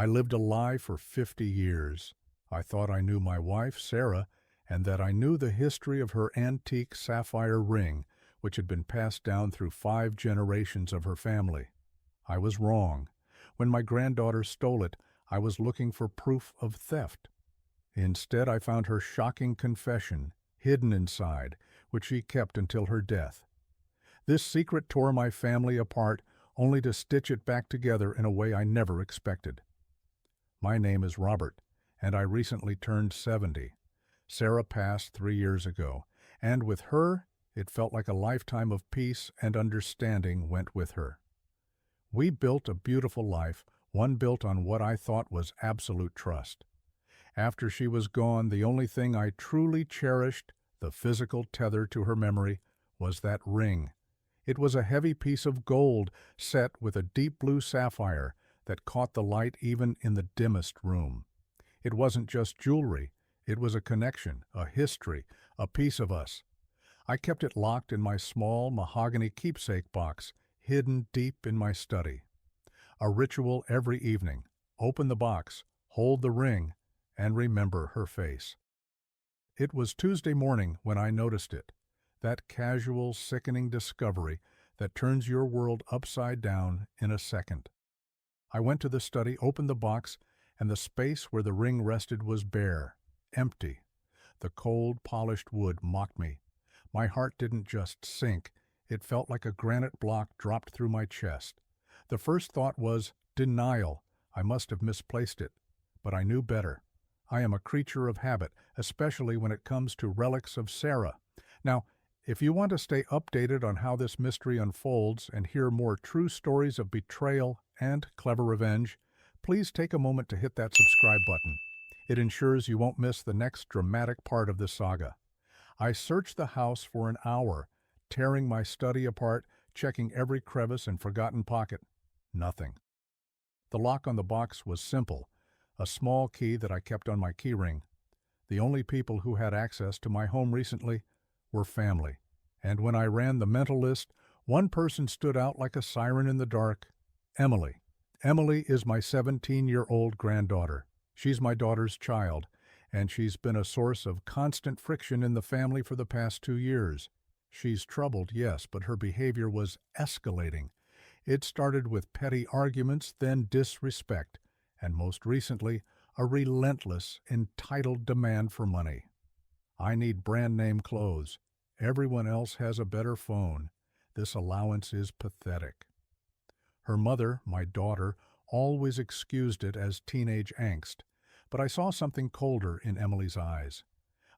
I lived a lie for 50 years. I thought I knew my wife, Sarah, and that I knew the history of her antique sapphire ring, which had been passed down through 5 generations of her family. I was wrong. When my granddaughter stole it, I was looking for proof of theft. Instead, I found her shocking confession, hidden inside, which she kept until her death. This secret tore my family apart, only to stitch it back together in a way I never expected. My name is Robert, and I recently turned 70. Sarah passed 3 years ago, and with her, it felt like a lifetime of peace and understanding went with her. We built a beautiful life, one built on what I thought was absolute trust. After she was gone, the only thing I truly cherished, the physical tether to her memory, was that ring. It was a heavy piece of gold set with a deep blue sapphire that caught the light even in the dimmest room. It wasn't just jewelry, it was a connection, a history, a piece of us. I kept it locked in my small mahogany keepsake box, hidden deep in my study. A ritual every evening: open the box, hold the ring, and remember her face. It was Tuesday morning when I noticed it, that casual, sickening discovery that turns your world upside down in a second. I went to the study, opened the box, and the space where the ring rested was bare, empty. The cold, polished wood mocked me. My heart didn't just sink, it felt like a granite block dropped through my chest. The first thought was denial. I must have misplaced it. But I knew better. I am a creature of habit, especially when it comes to relics of Sarah. Now, if you want to stay updated on how this mystery unfolds and hear more true stories of betrayal and clever revenge, please take a moment to hit that subscribe button. It ensures you won't miss the next dramatic part of the saga. I searched the house for an hour, tearing my study apart, checking every crevice and forgotten pocket. Nothing. The lock on the box was simple, a small key that I kept on my keyring. The only people who had access to my home recently were family, and when I ran the mental list, one person stood out like a siren in the dark: Emily. Emily is my 17-year-old granddaughter. She's my daughter's child, and she's been a source of constant friction in the family for the past 2 years. She's troubled, yes, but her behavior was escalating. It started with petty arguments, then disrespect, and most recently, a relentless, entitled demand for money. I need brand-name clothes. Everyone else has a better phone. This allowance is pathetic. Her mother, my daughter, always excused it as teenage angst, but I saw something colder in Emily's eyes,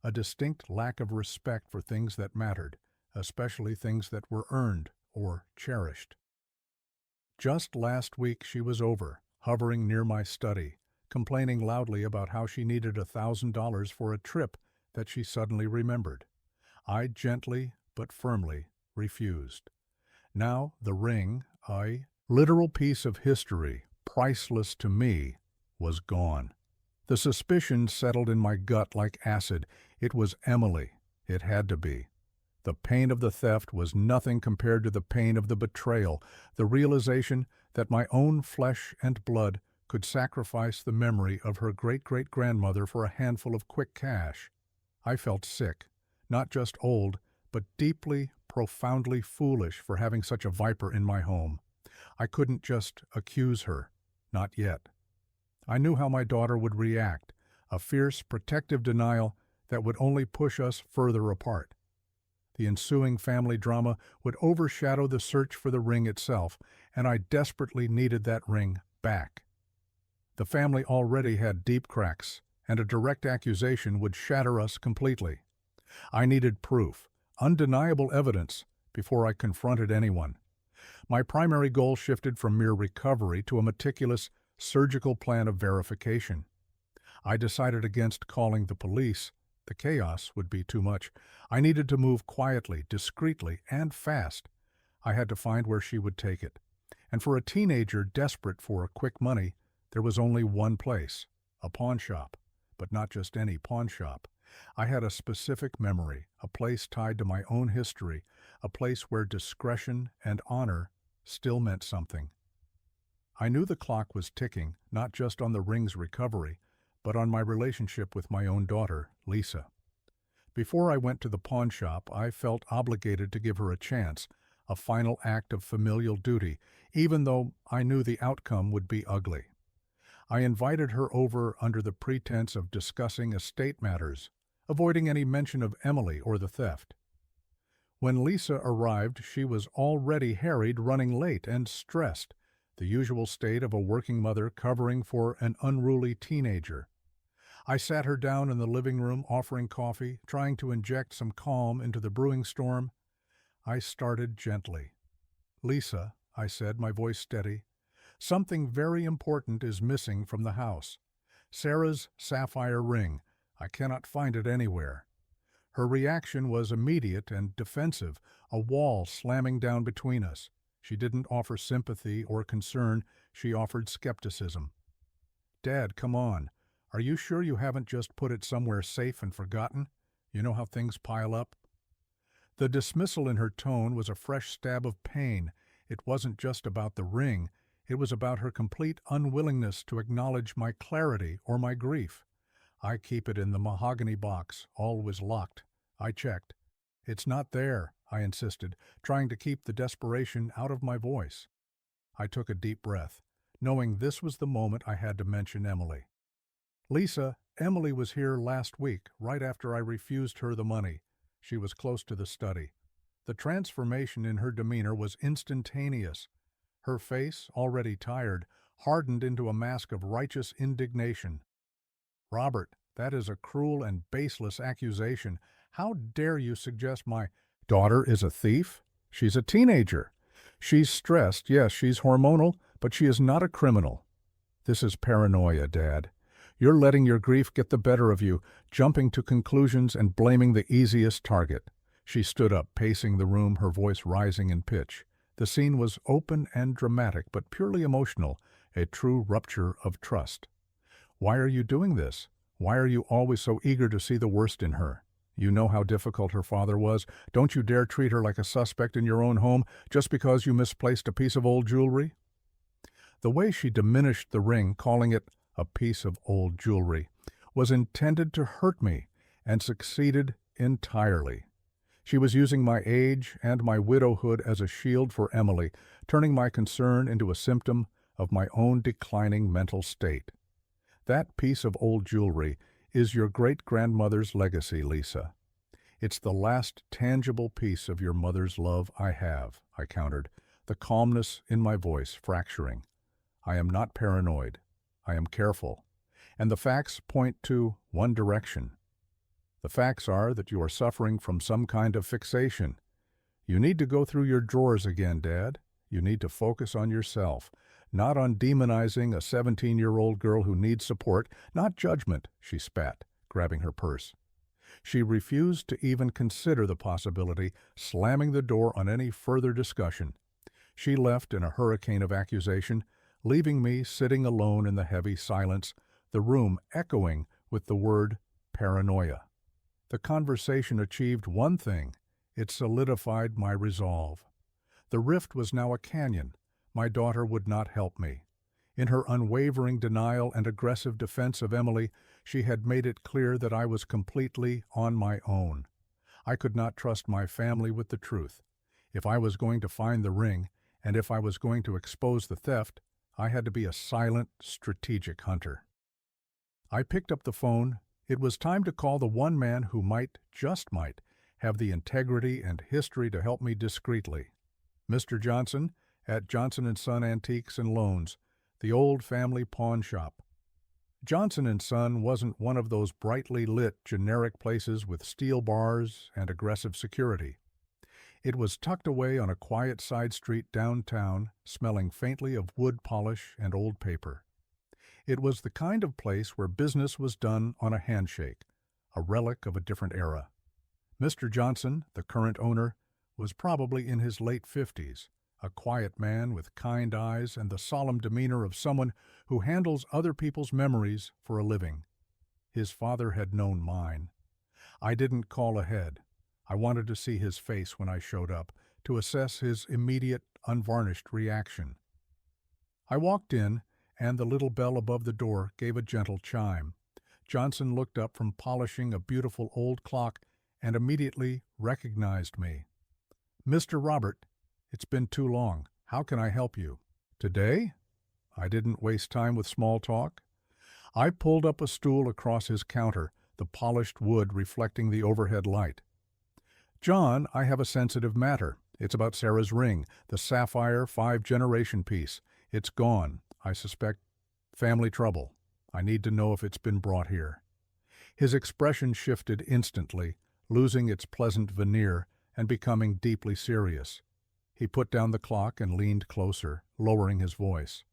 a distinct lack of respect for things that mattered, especially things that were earned or cherished. Just last week she was over, hovering near my study, complaining loudly about how she needed $1,000 for a trip that she suddenly remembered. I gently but firmly refused. Now the ring, a literal piece of history, priceless to me, was gone. The suspicion settled in my gut like acid. It was Emily. It had to be. The pain of the theft was nothing compared to the pain of the betrayal, the realization that my own flesh and blood could sacrifice the memory of her great-great-grandmother for a handful of quick cash. I felt sick, not just old, but deeply, profoundly foolish for having such a viper in my home. I couldn't just accuse her. Not yet. I knew how my daughter would react, a fierce, protective denial that would only push us further apart. The ensuing family drama would overshadow the search for the ring itself, and I desperately needed that ring back. The family already had deep cracks, and a direct accusation would shatter us completely. I needed proof, undeniable evidence, before I confronted anyone. My primary goal shifted from mere recovery to a meticulous, surgical plan of verification. I decided against calling the police. The chaos would be too much. I needed to move quietly, discreetly, and fast. I had to find where she would take it. And for a teenager desperate for quick money, there was only one place: a pawn shop. But not just any pawn shop. I had a specific memory, a place tied to my own history, a place where discretion and honor still meant something. I knew the clock was ticking, not just on the ring's recovery, but on my relationship with my own daughter, Lisa. Before I went to the pawn shop, I felt obligated to give her a chance, a final act of familial duty, even though I knew the outcome would be ugly. I invited her over under the pretense of discussing estate matters, avoiding any mention of Emily or the theft. When Lisa arrived, she was already harried, running late, and stressed, the usual state of a working mother covering for an unruly teenager. I sat her down in the living room, offering coffee, trying to inject some calm into the brewing storm. I started gently. "Lisa," I said, my voice steady, "something very important is missing from the house. Sarah's sapphire ring. I cannot find it anywhere." Her reaction was immediate and defensive, a wall slamming down between us. She didn't offer sympathy or concern, she offered skepticism. "Dad, come on. Are you sure you haven't just put it somewhere safe and forgotten? You know how things pile up?" The dismissal in her tone was a fresh stab of pain. It wasn't just about the ring. It was about her complete unwillingness to acknowledge my clarity or my grief. "I keep it in the mahogany box, always locked." I checked. "It's not there," I insisted, trying to keep the desperation out of my voice. I took a deep breath, knowing this was the moment I had to mention Emily. "Lisa, Emily was here last week, right after I refused her the money." She was close to the study. The transformation in her demeanor was instantaneous. Her face, already tired, hardened into a mask of righteous indignation. "Robert, that is a cruel and baseless accusation. How dare you suggest my daughter is a thief? She's a teenager. She's stressed, yes, she's hormonal, but she is not a criminal." "This is paranoia, Dad. You're letting your grief get the better of you, jumping to conclusions and blaming the easiest target." She stood up, pacing the room, her voice rising in pitch. The scene was open and dramatic, but purely emotional, a true rupture of trust. "Why are you doing this? Why are you always so eager to see the worst in her? You know how difficult her father was. Don't you dare treat her like a suspect in your own home just because you misplaced a piece of old jewelry." The way she diminished the ring, calling it a piece of old jewelry, was intended to hurt me, and succeeded entirely. She was using my age and my widowhood as a shield for Emily, turning my concern into a symptom of my own declining mental state. "That piece of old jewelry is your great-grandmother's legacy, Lisa. It's the last tangible piece of your mother's love I have," I countered, the calmness in my voice fracturing. "I am not paranoid. I am careful. And the facts point to one direction. The facts are that you are suffering from some kind of fixation. You need to go through your drawers again, Dad. You need to focus on yourself, not on demonizing a 17-year-old girl who needs support, not judgment," she spat, grabbing her purse. She refused to even consider the possibility, slamming the door on any further discussion. She left in a hurricane of accusation, leaving me sitting alone in the heavy silence, the room echoing with the word paranoia. The conversation achieved one thing. It solidified my resolve. The rift was now a canyon. My daughter would not help me. In her unwavering denial and aggressive defense of Emily, she had made it clear that I was completely on my own. I could not trust my family with the truth. If I was going to find the ring, and if I was going to expose the theft, I had to be a silent, strategic hunter. I picked up the phone. It was time to call the one man who might, just might, have the integrity and history to help me discreetly. "Mr. Johnson, at Johnson & Son Antiques and Loans, the old family pawn shop." Johnson & Son wasn't one of those brightly lit, generic places with steel bars and aggressive security. It was tucked away on a quiet side street downtown, smelling faintly of wood polish and old paper. It was the kind of place where business was done on a handshake, a relic of a different era. Mr. Johnson, the current owner, was probably in his late 50s, a quiet man with kind eyes and the solemn demeanor of someone who handles other people's memories for a living. His father had known mine. I didn't call ahead. I wanted to see his face when I showed up, to assess his immediate, unvarnished reaction. I walked in, and the little bell above the door gave a gentle chime. Johnson looked up from polishing a beautiful old clock and immediately recognized me. "Mr. Robert, it's been too long. How can I help you?" "Today?" I didn't waste time with small talk. I pulled up a stool across his counter, the polished wood reflecting the overhead light. "John, I have a sensitive matter. It's about Sarah's ring, the sapphire 5-generation piece. It's gone. I suspect family trouble. I need to know if it's been brought here." His expression shifted instantly, losing its pleasant veneer and becoming deeply serious. He put down the clock and leaned closer, lowering his voice.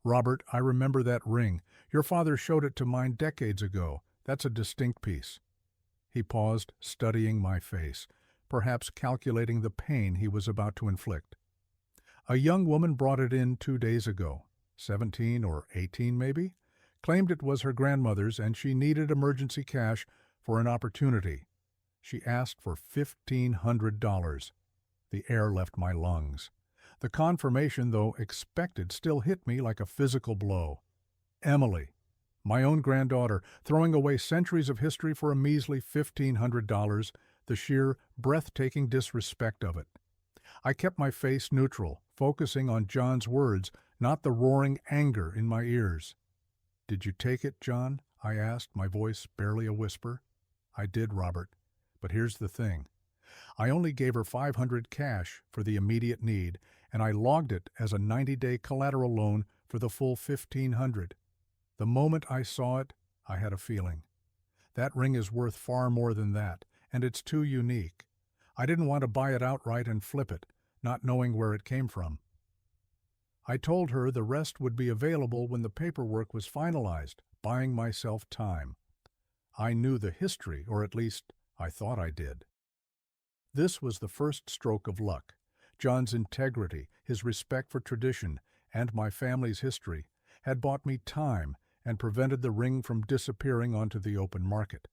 "Robert, I remember that ring. Your father showed it to mine decades ago. That's a distinct piece." He paused, studying my face, perhaps calculating the pain he was about to inflict. "A young woman brought it in 2 days ago, 17 or 18 maybe, claimed it was her grandmother's and she needed emergency cash for an opportunity. She asked for $1,500. The air left my lungs. The confirmation, though expected, still hit me like a physical blow. Emily, my own granddaughter, throwing away centuries of history for a measly $1,500, the sheer, breathtaking disrespect of it. I kept my face neutral, focusing on John's words, not the roaring anger in my ears. "Did you take it, John?" I asked, my voice barely a whisper. "I did, Robert. But here's the thing. I only gave her $500 cash for the immediate need, and I logged it as a 90-day collateral loan for the full $1,500. The moment I saw it, I had a feeling. That ring is worth far more than that, and it's too unique. I didn't want to buy it outright and flip it, not knowing where it came from. I told her the rest would be available when the paperwork was finalized, buying myself time. I knew the history, or at least I thought I did. This was the first stroke of luck. John's integrity, his respect for tradition, and my family's history had bought me time and prevented the ring from disappearing onto the open market.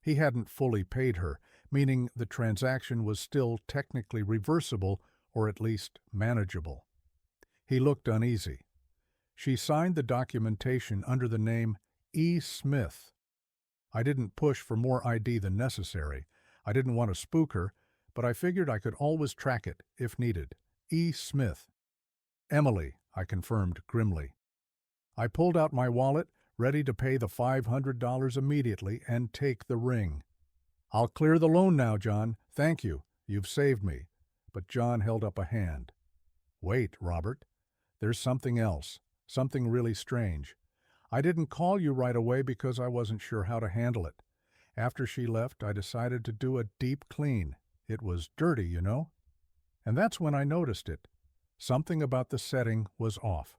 He hadn't fully paid her, meaning the transaction was still technically reversible, or at least manageable. He looked uneasy. "She signed the documentation under the name E. Smith." I didn't push for more ID than necessary. I didn't want to spook her, but I figured I could always track it if needed. E. Smith. "Emily," I confirmed grimly. I pulled out my wallet, ready to pay the $500 immediately and take the ring. "I'll clear the loan now, John. Thank you. You've saved me." But John held up a hand. "Wait, Robert. There's something else. Something really strange. I didn't call you right away because I wasn't sure how to handle it. After she left, I decided to do a deep clean. It was dirty, you know. And that's when I noticed it. Something about the setting was off.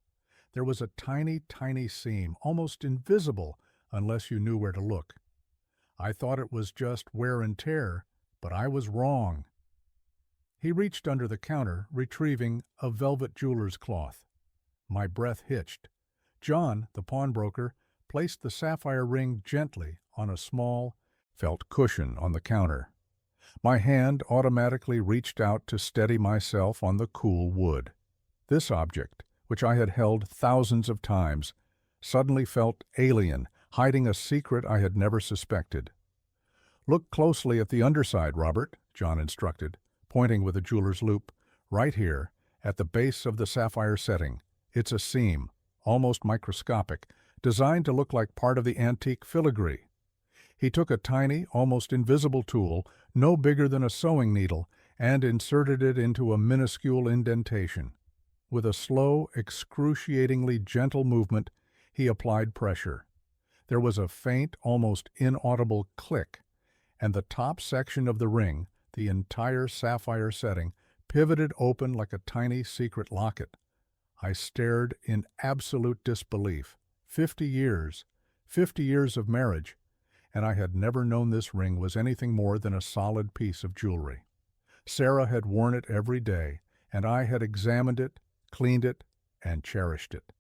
There was a tiny, tiny seam, almost invisible unless you knew where to look. I thought it was just wear and tear, but I was wrong." He reached under the counter, retrieving a velvet jeweler's cloth. My breath hitched. John, the pawnbroker, placed the sapphire ring gently on a small, felt cushion on the counter. My hand automatically reached out to steady myself on the cool wood. This object, which I had held thousands of times, suddenly felt alien, hiding a secret I had never suspected. "Look closely at the underside, Robert," John instructed, pointing with a jeweler's loupe. "Right here, at the base of the sapphire setting. It's a seam, almost microscopic, designed to look like part of the antique filigree." He took a tiny, almost invisible tool, no bigger than a sewing needle, and inserted it into a minuscule indentation. With a slow, excruciatingly gentle movement, he applied pressure. There was a faint, almost inaudible click, and the top section of the ring, the entire sapphire setting, pivoted open like a tiny secret locket. I stared in absolute disbelief. 50 years of marriage, and I had never known this ring was anything more than a solid piece of jewelry. Sarah had worn it every day, and I had examined it, cleaned it, and cherished it.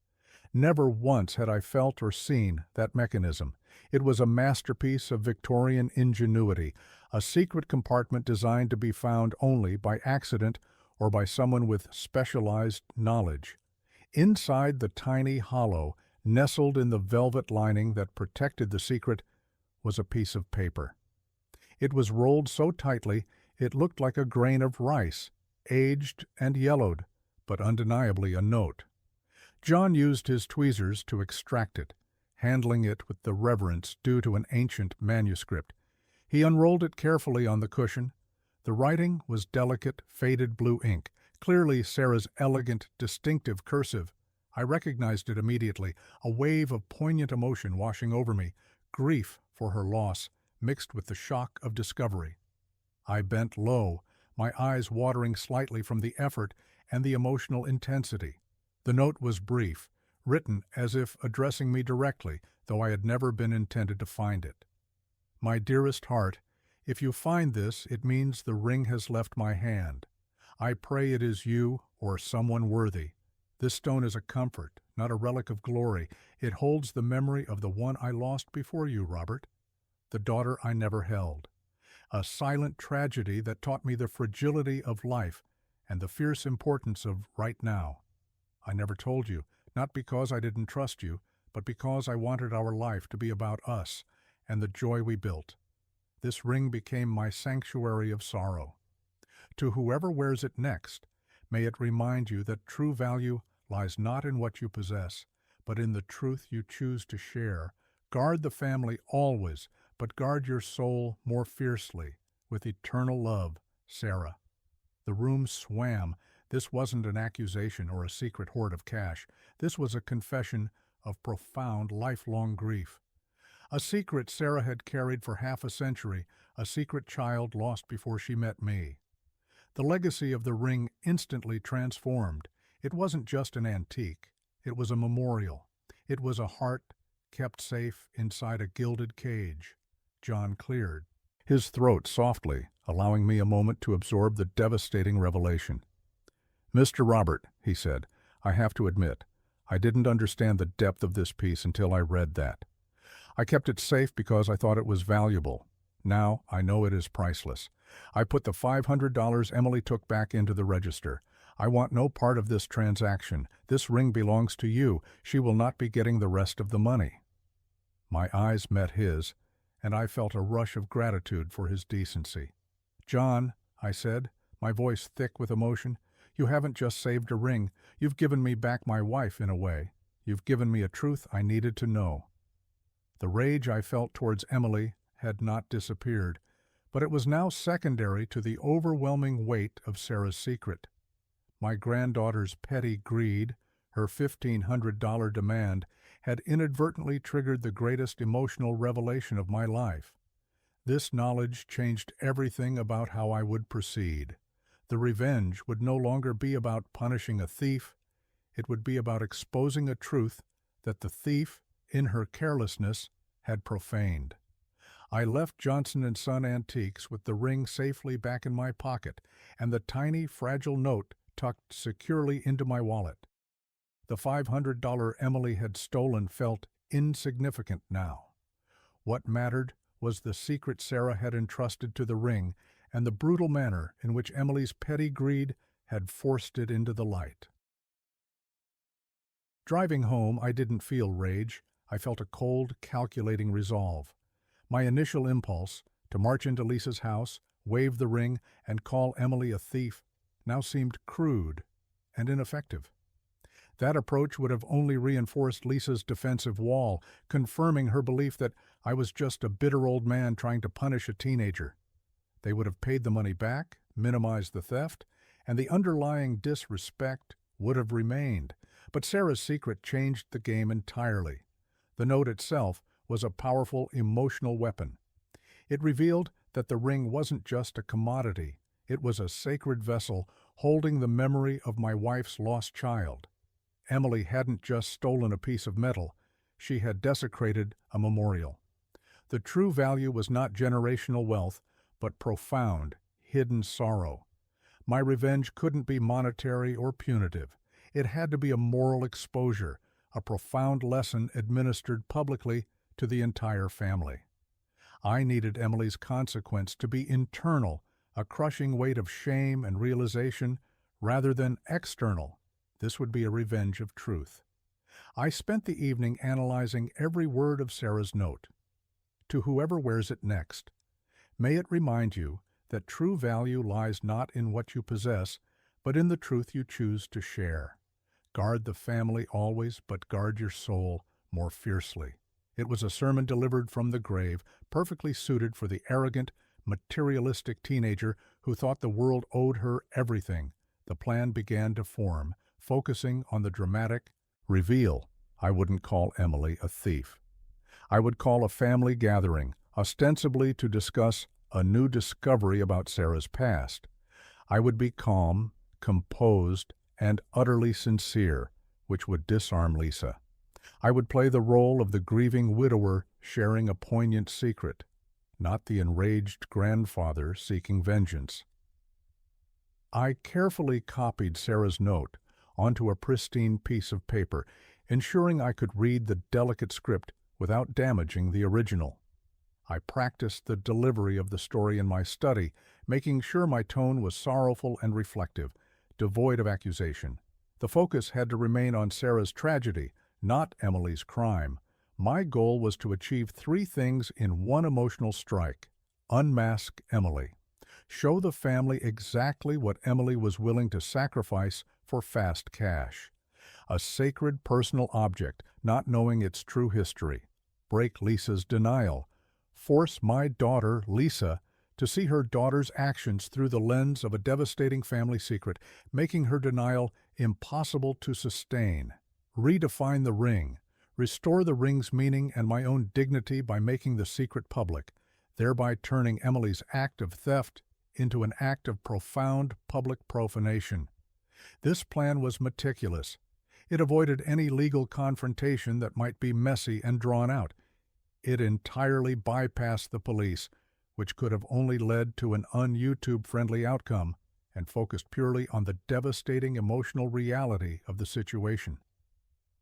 Never once had I felt or seen that mechanism. It was a masterpiece of Victorian ingenuity, a secret compartment designed to be found only by accident or by someone with specialized knowledge. Inside the tiny hollow, nestled in the velvet lining that protected the secret, was a piece of paper. It was rolled so tightly it looked like a grain of rice, aged and yellowed, but undeniably a note. John used his tweezers to extract it, handling it with the reverence due to an ancient manuscript. He unrolled it carefully on the cushion. The writing was delicate, faded blue ink, clearly Sarah's elegant, distinctive cursive. I recognized it immediately, a wave of poignant emotion washing over me, grief for her loss, mixed with the shock of discovery. I bent low, my eyes watering slightly from the effort and the emotional intensity. The note was brief, written as if addressing me directly, though I had never been intended to find it. My dearest heart, if you find this, it means the ring has left my hand. I pray it is you or someone worthy. This stone is a comfort, not a relic of glory. It holds the memory of the one I lost before you, Robert, the daughter I never held. A silent tragedy that taught me the fragility of life and the fierce importance of right now. I never told you, not because I didn't trust you, but because I wanted our life to be about us and the joy we built. This ring became my sanctuary of sorrow. To whoever wears it next, may it remind you that true value lies not in what you possess, but in the truth you choose to share. Guard the family always, but guard your soul more fiercely, with eternal love, Sarah. The room swam. This wasn't an accusation or a secret hoard of cash. This was a confession of profound, lifelong grief. A secret Sarah had carried for half a century, a secret child lost before she met me. The legacy of the ring instantly transformed. It wasn't just an antique. It was a memorial. It was a heart kept safe inside a gilded cage. John cleared his throat softly, allowing me a moment to absorb the devastating revelation. "Mr. Robert," he said, "I have to admit, I didn't understand the depth of this piece until I read that. I kept it safe because I thought it was valuable. Now I know it is priceless. I put the $500 Emily took back into the register. I want no part of this transaction. This ring belongs to you. She will not be getting the rest of the money." My eyes met his, and I felt a rush of gratitude for his decency. "John," I said, my voice thick with emotion, "you haven't just saved a ring. You've given me back my wife in a way. You've given me a truth I needed to know." The rage I felt towards Emily had not disappeared, but it was now secondary to the overwhelming weight of Sarah's secret. My granddaughter's petty greed, her $1,500 demand, had inadvertently triggered the greatest emotional revelation of my life. This knowledge changed everything about how I would proceed. The revenge would no longer be about punishing a thief. It would be about exposing a truth that the thief, in her carelessness, had profaned. I left Johnson & Son Antiques with the ring safely back in my pocket and the tiny, fragile note tucked securely into my wallet. The $500 Emily had stolen felt insignificant now. What mattered was the secret Sarah had entrusted to the ring and the brutal manner in which Emily's petty greed had forced it into the light. Driving home, I didn't feel rage. I felt a cold, calculating resolve. My initial impulse, to march into Lisa's house, wave the ring, and call Emily a thief, now seemed crude and ineffective. That approach would have only reinforced Lisa's defensive wall, confirming her belief that I was just a bitter old man trying to punish a teenager. They would have paid the money back, minimized the theft, and the underlying disrespect would have remained. But Sarah's secret changed the game entirely. The note itself was a powerful emotional weapon. It revealed that the ring wasn't just a commodity. It was a sacred vessel holding the memory of my wife's lost child. Emily hadn't just stolen a piece of metal. She had desecrated a memorial. The true value was not generational wealth, but profound, hidden sorrow. My revenge couldn't be monetary or punitive. It had to be a moral exposure, a profound lesson administered publicly to the entire family. I needed Emily's consequence to be internal, a crushing weight of shame and realization, rather than external, This would be a revenge of truth. I spent the evening analyzing every word of Sarah's note. To whoever wears it next, may it remind you that true value lies not in what you possess, but in the truth you choose to share. Guard the family always, but guard your soul more fiercely. It was a sermon delivered from the grave, perfectly suited for the arrogant, materialistic teenager who thought the world owed her everything. The plan began to form, focusing on the dramatic reveal. I wouldn't call Emily a thief. I would call a family gathering, ostensibly to discuss a new discovery about Sarah's past. I would be calm, composed, and utterly sincere, which would disarm Lisa. I would play the role of the grieving widower sharing a poignant secret, not the enraged grandfather seeking vengeance. I carefully copied Sarah's note onto a pristine piece of paper, ensuring I could read the delicate script without damaging the original. I practiced the delivery of the story in my study, making sure my tone was sorrowful and reflective, devoid of accusation. The focus had to remain on Sarah's tragedy, not Emily's crime. My goal was to achieve three things in one emotional strike. Unmask Emily. Show the family exactly what Emily was willing to sacrifice for fast cash. A sacred personal object, not knowing its true history. Break Lisa's denial. Force my daughter, Lisa, to see her daughter's actions through the lens of a devastating family secret, making her denial impossible to sustain. Redefine the ring. Restore the ring's meaning and my own dignity by making the secret public, thereby turning Emily's act of theft into an act of profound public profanation. This plan was meticulous. It avoided any legal confrontation that might be messy and drawn out. It entirely bypassed the police, which could have only led to an un-YouTube-friendly outcome, and focused purely on the devastating emotional reality of the situation.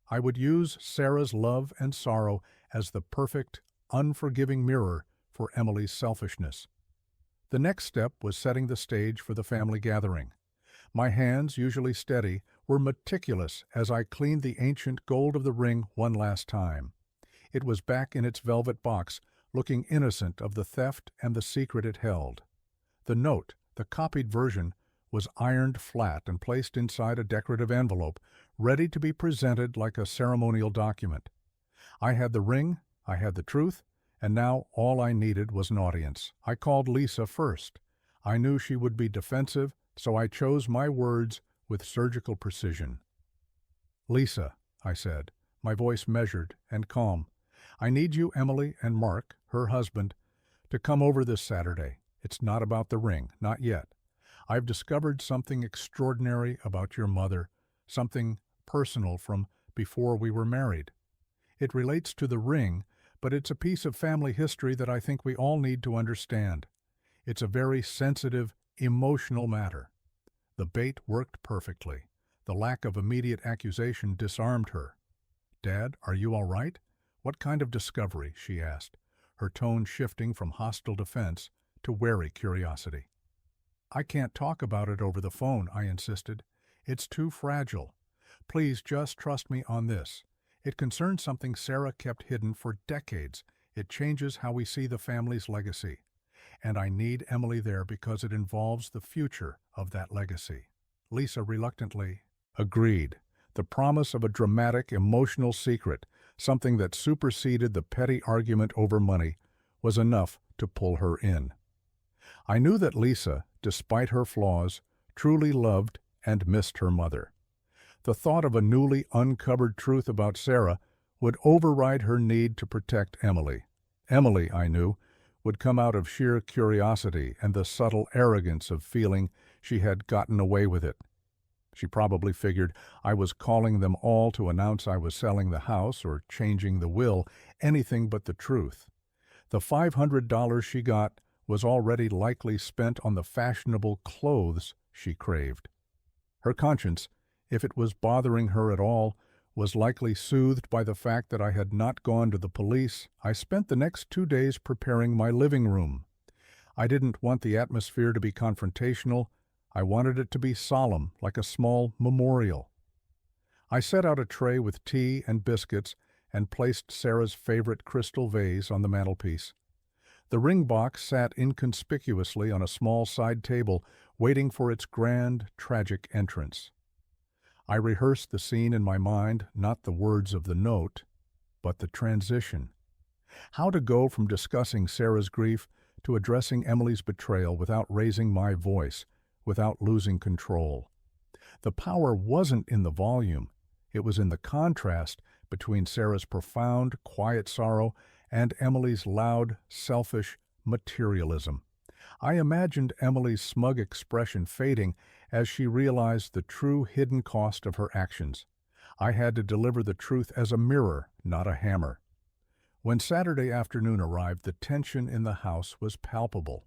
I would use Sarah's love and sorrow as the perfect, unforgiving mirror for Emily's selfishness. The next step was setting the stage for the family gathering. My hands, usually steady, were meticulous as I cleaned the ancient gold of the ring one last time. It was back in its velvet box, looking innocent of the theft and the secret it held. The note, the copied version, was ironed flat and placed inside a decorative envelope, ready to be presented like a ceremonial document. I had the ring, I had the truth, and now all I needed was an audience. I called Lisa first. I knew she would be defensive, so I chose my words with surgical precision. "Lisa," I said, my voice measured and calm, "I need you, Emily, and Mark, her husband, to come over this Saturday. It's not about the ring, not yet. I've discovered something extraordinary about your mother, something personal from before we were married. It relates to the ring, but it's a piece of family history that I think we all need to understand. It's a very sensitive, emotional matter." The bait worked perfectly. The lack of immediate accusation disarmed her. "Dad, are you all right? What kind of discovery?" she asked, her tone shifting from hostile defense to wary curiosity. "I can't talk about it over the phone," I insisted. "It's too fragile. Please just trust me on this. It concerns something Sarah kept hidden for decades. It changes how we see the family's legacy. And I need Emily there because it involves the future of that legacy." Lisa reluctantly agreed. The promise of a dramatic, emotional secret, something that superseded the petty argument over money, was enough to pull her in. I knew that Lisa, despite her flaws, truly loved and missed her mother. The thought of a newly uncovered truth about Sarah would override her need to protect Emily. Emily, I knew, would come out of sheer curiosity and the subtle arrogance of feeling she had gotten away with it. She probably figured I was calling them all to announce I was selling the house or changing the will, anything but the truth. The $500 she got was already likely spent on the fashionable clothes she craved. Her conscience, if it was bothering her at all, was likely soothed by the fact that I had not gone to the police. I spent the next 2 days preparing my living room. I didn't want the atmosphere to be confrontational. I wanted it to be solemn, like a small memorial. I set out a tray with tea and biscuits and placed Sarah's favorite crystal vase on the mantelpiece. The ring box sat inconspicuously on a small side table, waiting for its grand, tragic entrance. I rehearsed the scene in my mind, not the words of the note, but the transition. How to go from discussing Sarah's grief to addressing Emily's betrayal without raising my voice, without losing control. The power wasn't in the volume. It was in the contrast between Sarah's profound, quiet sorrow and Emily's loud, selfish materialism. I imagined Emily's smug expression fading as she realized the true hidden cost of her actions. I had to deliver the truth as a mirror, not a hammer. When Saturday afternoon arrived, the tension in the house was palpable.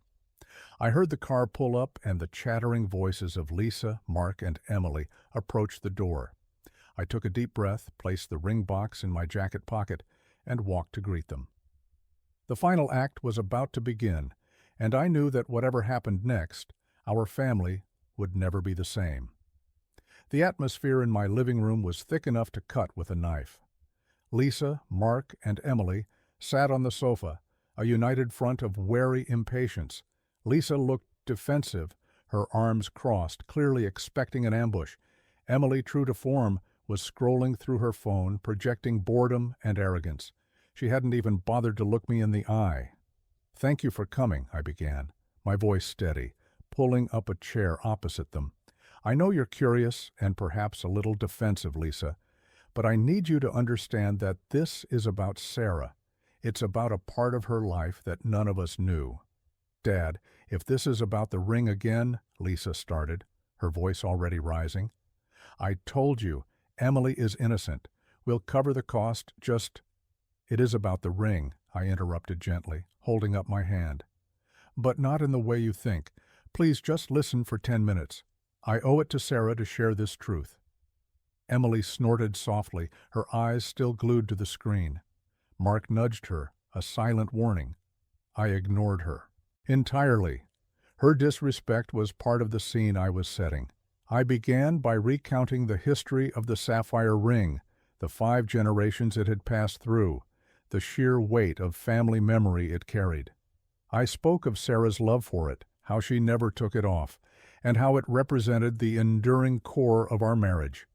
I heard the car pull up and the chattering voices of Lisa, Mark, and Emily approach the door. I took a deep breath, placed the ring box in my jacket pocket, and walked to greet them. The final act was about to begin, and I knew that whatever happened next, our family would never be the same. The atmosphere in my living room was thick enough to cut with a knife. Lisa, Mark, and Emily sat on the sofa, a united front of wary impatience. Lisa looked defensive, her arms crossed, clearly expecting an ambush. Emily, true to form, was scrolling through her phone, projecting boredom and arrogance. She hadn't even bothered to look me in the eye. "Thank you for coming," I began, my voice steady, pulling up a chair opposite them. "I know you're curious and perhaps a little defensive, Lisa, but I need you to understand that this is about Sarah. It's about a part of her life that none of us knew." "Dad, if this is about the ring again," Lisa started, her voice already rising. "I told you, Emily is innocent. We'll cover the cost, just—" "It is about the ring," I interrupted gently, holding up my hand. "But not in the way you think. Please just listen for 10 minutes. I owe it to Sarah to share this truth." Emily snorted softly, her eyes still glued to the screen. Mark nudged her, a silent warning. I ignored her. Entirely. Her disrespect was part of the scene I was setting. I began by recounting the history of the sapphire ring, the 5 generations it had passed through, the sheer weight of family memory it carried. I spoke of Sarah's love for it, how she never took it off, and how it represented the enduring core of our marriage.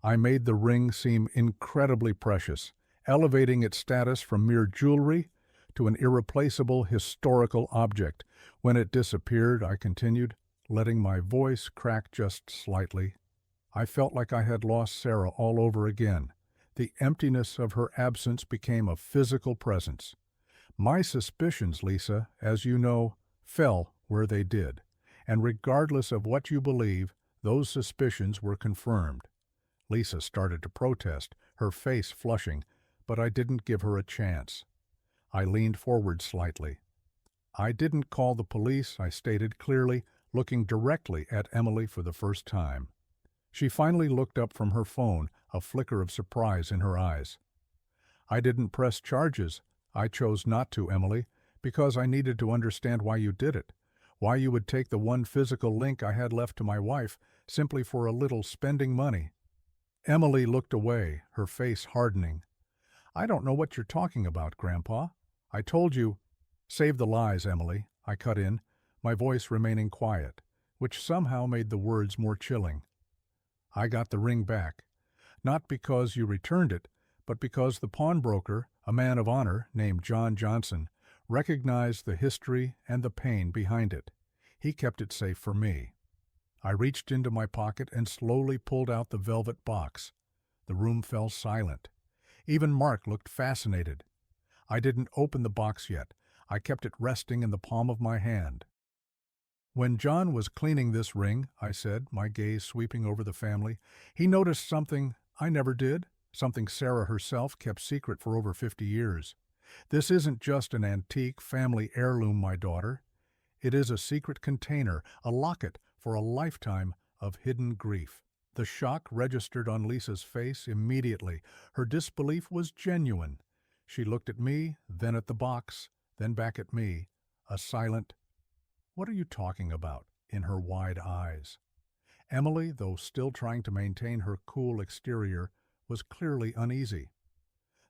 I made the ring seem incredibly precious, elevating its status from mere jewelry to an irreplaceable historical object. When it disappeared, I continued, letting my voice crack just slightly. I felt like I had lost Sarah all over again. The emptiness of her absence became a physical presence. My suspicions, Lisa, as you know, fell where they did. And regardless of what you believe, those suspicions were confirmed. Lisa started to protest, her face flushing, but I didn't give her a chance. I leaned forward slightly. "I didn't call the police," I stated clearly, looking directly at Emily for the first time. She finally looked up from her phone, a flicker of surprise in her eyes. "I didn't press charges. I chose not to, Emily, because I needed to understand why you did it, why you would take the one physical link I had left to my wife simply for a little spending money." Emily looked away, her face hardening. "I don't know what you're talking about, Grandpa. I told you—" "Save the lies, Emily," I cut in, my voice remaining quiet, which somehow made the words more chilling. "I got the ring back. Not because you returned it, but because the pawnbroker, a man of honor named John Johnson, recognized the history and the pain behind it. He kept it safe for me." I reached into my pocket and slowly pulled out the velvet box. The room fell silent. Even Mark looked fascinated. I didn't open the box yet. I kept it resting in the palm of my hand. "When John was cleaning this ring," I said, my gaze sweeping over the family, "he noticed something I never did, something Sarah herself kept secret for over 50 years. This isn't just an antique family heirloom, my daughter. It is a secret container, a locket for a lifetime of hidden grief." The shock registered on Lisa's face immediately. Her disbelief was genuine. She looked at me, then at the box, then back at me, a silent, "What are you talking about?" in her wide eyes. Emily, though still trying to maintain her cool exterior, was clearly uneasy.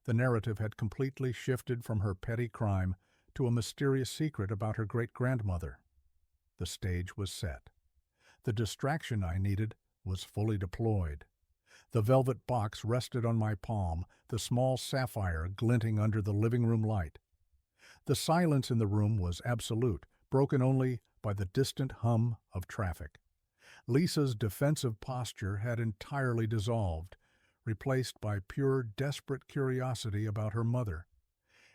The narrative had completely shifted from her petty crime to a mysterious secret about her great-grandmother. The stage was set. The distraction I needed was fully deployed. The velvet box rested on my palm, the small sapphire glinting under the living room light. The silence in the room was absolute, broken only by the distant hum of traffic. Lisa's defensive posture had entirely dissolved, replaced by pure, desperate curiosity about her mother.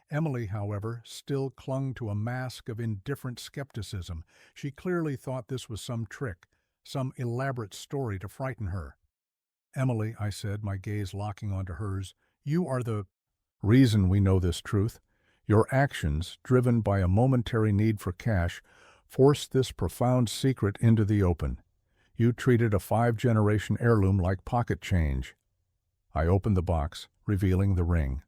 Emily, however, still clung to a mask of indifferent skepticism. She clearly thought this was some trick, some elaborate story to frighten her. "Emily," I said, my gaze locking onto hers, "you are the reason we know this truth. Your actions, driven by a momentary need for cash, forced this profound secret into the open. You treated a 5-generation heirloom like pocket change." I opened the box, revealing the ring.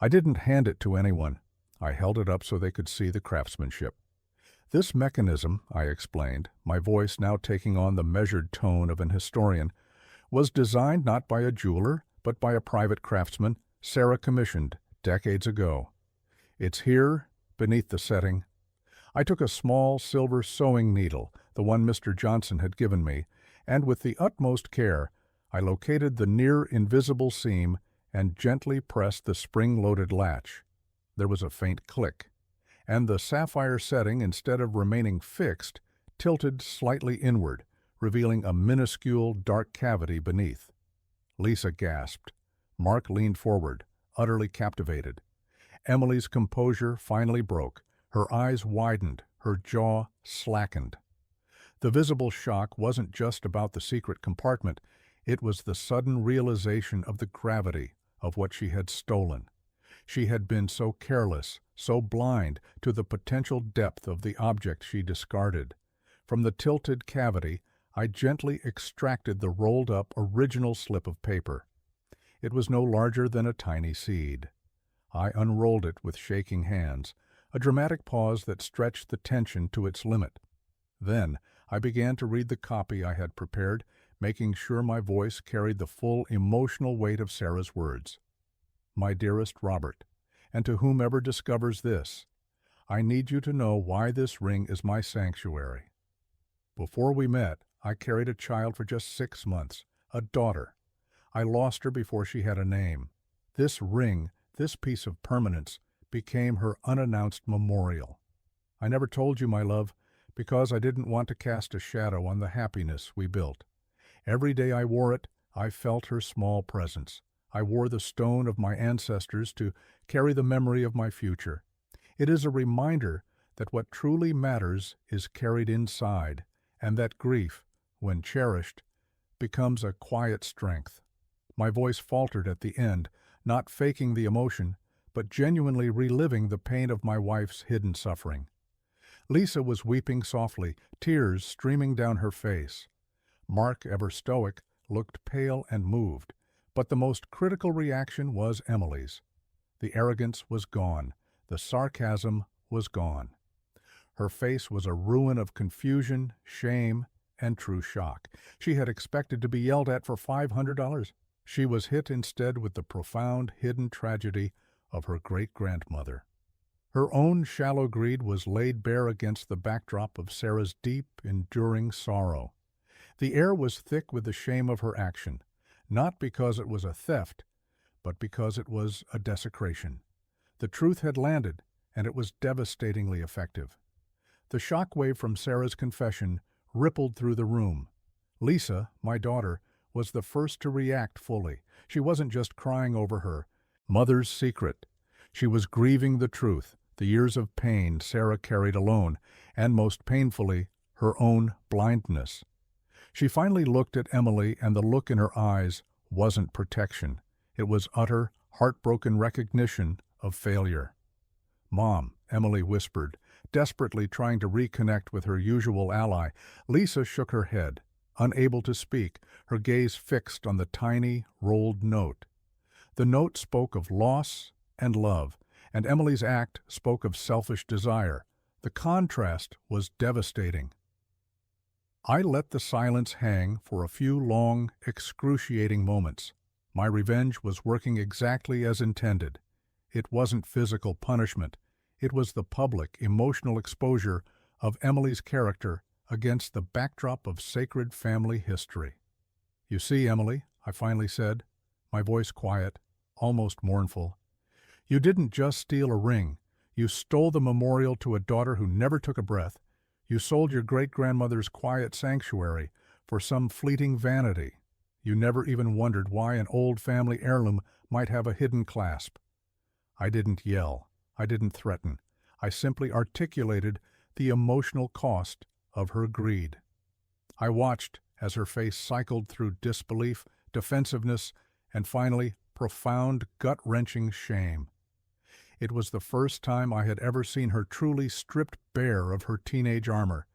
I didn't hand it to anyone. I held it up so they could see the craftsmanship. "This mechanism," I explained, my voice now taking on the measured tone of an historian, "was designed not by a jeweler, but by a private craftsman Sarah commissioned decades ago. It's here, beneath the setting." I took a small silver sewing needle, the one Mr. Johnson had given me, and with the utmost care, I located the near-invisible seam and gently pressed the spring-loaded latch. There was a faint click, and the sapphire setting, instead of remaining fixed, tilted slightly inward, revealing a minuscule dark cavity beneath. Lisa gasped. Mark leaned forward, utterly captivated. Emily's composure finally broke. Her eyes widened, her jaw slackened. The visible shock wasn't just about the secret compartment, it was the sudden realization of the gravity of what she had stolen. She had been so careless, so blind to the potential depth of the object she discarded. From the tilted cavity, I gently extracted the rolled-up original slip of paper. It was no larger than a tiny seed. I unrolled it with shaking hands, a dramatic pause that stretched the tension to its limit. Then I began to read the copy I had prepared, making sure my voice carried the full emotional weight of Sarah's words. "My dearest Robert, and to whomever discovers this, I need you to know why this ring is my sanctuary. Before we met, I carried a child for just 6 months, a daughter. I lost her before she had a name. This ring, this piece of permanence, became her unannounced memorial. I never told you, my love, because I didn't want to cast a shadow on the happiness we built. Every day I wore it, I felt her small presence. I wore the stone of my ancestors to carry the memory of my future. It is a reminder that what truly matters is carried inside, and that grief, when cherished, becomes a quiet strength." My voice faltered at the end, not faking the emotion, but genuinely reliving the pain of my wife's hidden suffering. Lisa was weeping softly, tears streaming down her face. Mark, ever stoic, looked pale and moved, but the most critical reaction was Emily's. The arrogance was gone, the sarcasm was gone. Her face was a ruin of confusion, shame, and true shock. She had expected to be yelled at for $500. She was hit instead with the profound, hidden tragedy of her great-grandmother. Her own shallow greed was laid bare against the backdrop of Sarah's deep, enduring sorrow. The air was thick with the shame of her action, not because it was a theft, but because it was a desecration. The truth had landed, and it was devastatingly effective. The shockwave from Sarah's confession rippled through the room. Lisa, my daughter, was the first to react fully. She wasn't just crying over her mother's secret. She was grieving the truth, the years of pain Sarah carried alone, and most painfully, her own blindness. She finally looked at Emily, and the look in her eyes wasn't protection. It was utter, heartbroken recognition of failure. "Mom," Emily whispered, desperately trying to reconnect with her usual ally. Lisa shook her head, unable to speak, her gaze fixed on the tiny, rolled note. The note spoke of loss and love, and Emily's act spoke of selfish desire. The contrast was devastating. I let the silence hang for a few long, excruciating moments. My revenge was working exactly as intended. It wasn't physical punishment. It was the public, emotional exposure of Emily's character against the backdrop of sacred family history. "You see, Emily," I finally said, my voice quiet, almost mournful, "you didn't just steal a ring. You stole the memorial to a daughter who never took a breath. You sold your great-grandmother's quiet sanctuary for some fleeting vanity. You never even wondered why an old family heirloom might have a hidden clasp." I didn't yell. I didn't threaten. I simply articulated the emotional cost of her greed. I watched as her face cycled through disbelief, defensiveness, and finally, profound, gut-wrenching shame. It was the first time I had ever seen her truly stripped bare of her teenage armor.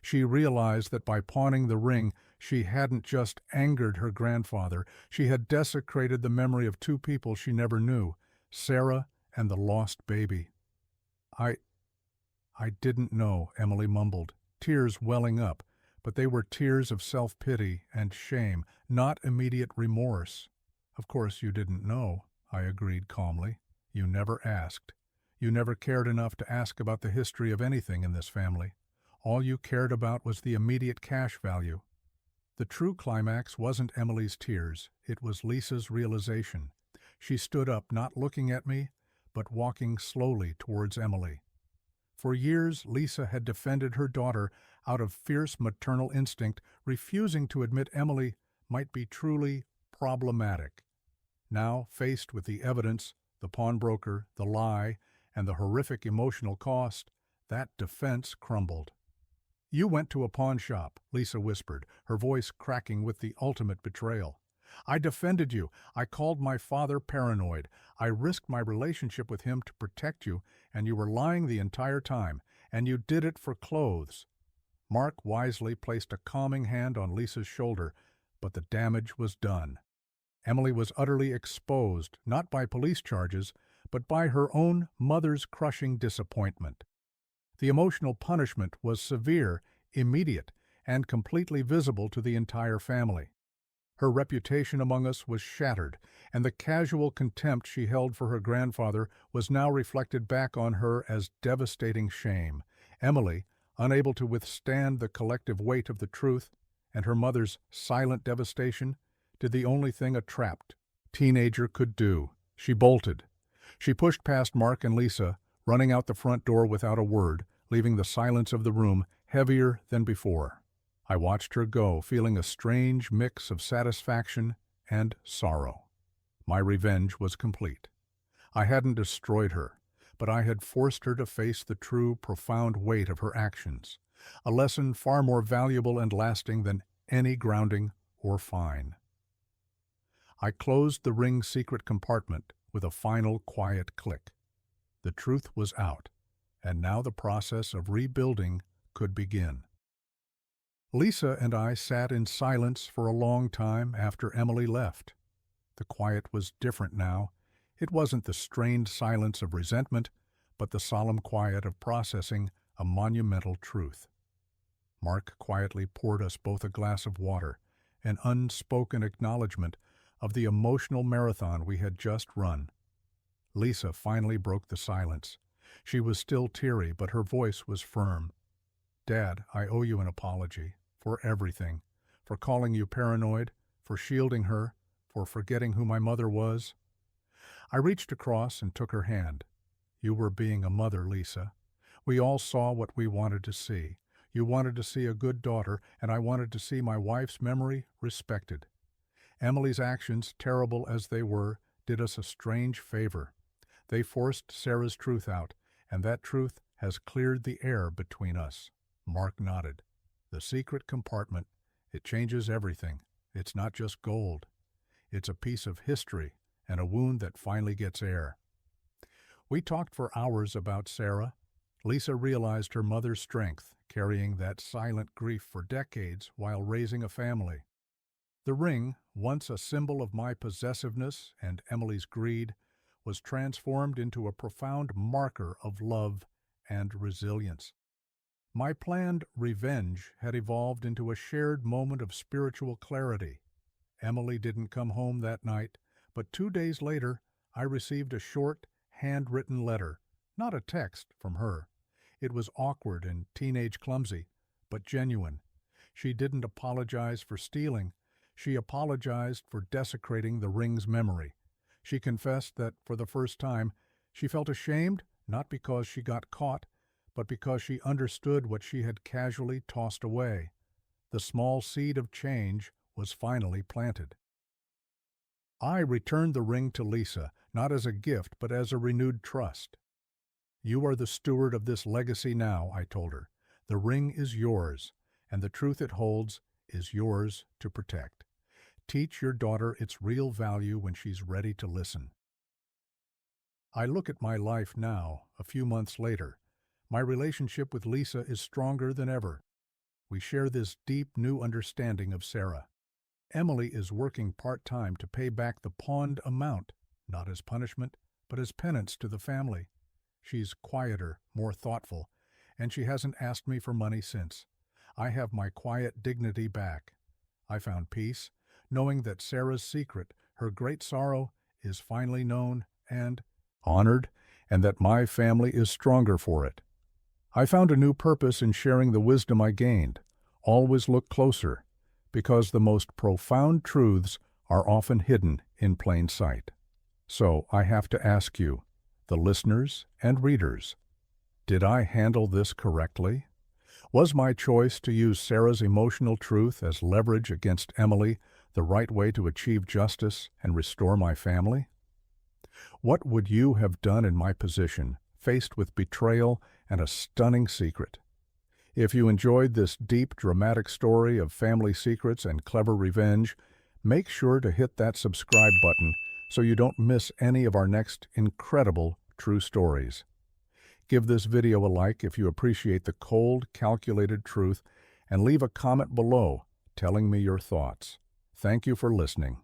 She realized that by pawning the ring, she hadn't just angered her grandfather, she had desecrated the memory of two people she never knew, Sarah and the lost baby. I didn't know," Emily mumbled, tears welling up, but they were tears of self-pity and shame, not immediate remorse. "Of course you didn't know," I agreed calmly. "You never asked. You never cared enough to ask about the history of anything in this family. All you cared about was the immediate cash value." The true climax wasn't Emily's tears, it was Lisa's realization. She stood up, not looking at me, but walking slowly towards Emily. For years, Lisa had defended her daughter out of fierce maternal instinct, refusing to admit Emily might be truly problematic. Now, faced with the evidence, the pawnbroker, the lie, and the horrific emotional cost, that defense crumbled. "You went to a pawn shop," Lisa whispered, her voice cracking with the ultimate betrayal. "I defended you. I called my father paranoid. I risked my relationship with him to protect you, and you were lying the entire time. And you did it for clothes." Mark wisely placed a calming hand on Lisa's shoulder, but the damage was done. Emily was utterly exposed, not by police charges, but by her own mother's crushing disappointment. The emotional punishment was severe, immediate, and completely visible to the entire family. Her reputation among us was shattered, and the casual contempt she held for her grandfather was now reflected back on her as devastating shame. Emily, unable to withstand the collective weight of the truth and her mother's silent devastation, did the only thing a trapped teenager could do. She bolted. She pushed past Mark and Lisa, running out the front door without a word, leaving the silence of the room heavier than before. I watched her go, feeling a strange mix of satisfaction and sorrow. My revenge was complete. I hadn't destroyed her, but I had forced her to face the true, profound weight of her actions, a lesson far more valuable and lasting than any grounding or fine. I closed the ring's secret compartment with a final quiet click. The truth was out, and now the process of rebuilding could begin. Lisa and I sat in silence for a long time after Emily left. The quiet was different now. It wasn't the strained silence of resentment, but the solemn quiet of processing a monumental truth. Mark quietly poured us both a glass of water, an unspoken acknowledgement of the emotional marathon we had just run. Lisa finally broke the silence. She was still teary, but her voice was firm. "Dad, I owe you an apology. For everything. For calling you paranoid, for shielding her, for forgetting who my mother was." I reached across and took her hand. "You were being a mother, Lisa. We all saw what we wanted to see. You wanted to see a good daughter, and I wanted to see my wife's memory respected. Emily's actions, terrible as they were, did us a strange favor. They forced Sarah's truth out, and that truth has cleared the air between us." Mark nodded. "The secret compartment, it changes everything. It's not just gold. It's a piece of history and a wound that finally gets air." We talked for hours about Sarah. Lisa realized her mother's strength, carrying that silent grief for decades while raising a family. The ring, once a symbol of my possessiveness and Emily's greed, was transformed into a profound marker of love and resilience. My planned revenge had evolved into a shared moment of spiritual clarity. Emily didn't come home that night, but 2 days later, I received a short, handwritten letter, not a text, from her. It was awkward and teenage clumsy, but genuine. She didn't apologize for stealing. She apologized for desecrating the ring's memory. She confessed that, for the first time, she felt ashamed, not because she got caught, but because she understood what she had casually tossed away. The small seed of change was finally planted. I returned the ring to Lisa, not as a gift, but as a renewed trust. "You are the steward of this legacy now," I told her. "The ring is yours, and the truth it holds is yours to protect. Teach your daughter its real value when she's ready to listen." I look at my life now, a few months later. My relationship with Lisa is stronger than ever. We share this deep new understanding of Sarah. Emily is working part-time to pay back the pawned amount, not as punishment, but as penance to the family. She's quieter, more thoughtful, and she hasn't asked me for money since. I have my quiet dignity back. I found peace, knowing that Sarah's secret, her great sorrow, is finally known and honored, and that my family is stronger for it. I found a new purpose in sharing the wisdom I gained. Always look closer, because the most profound truths are often hidden in plain sight. So I have to ask you, the listeners and readers, did I handle this correctly? Was my choice to use Sarah's emotional truth as leverage against Emily the right way to achieve justice and restore my family? What would you have done in my position, faced with betrayal and a stunning secret? If you enjoyed this deep, dramatic story of family secrets and clever revenge, make sure to hit that subscribe button so you don't miss any of our next incredible true stories. Give this video a like if you appreciate the cold, calculated truth, and leave a comment below telling me your thoughts. Thank you for listening.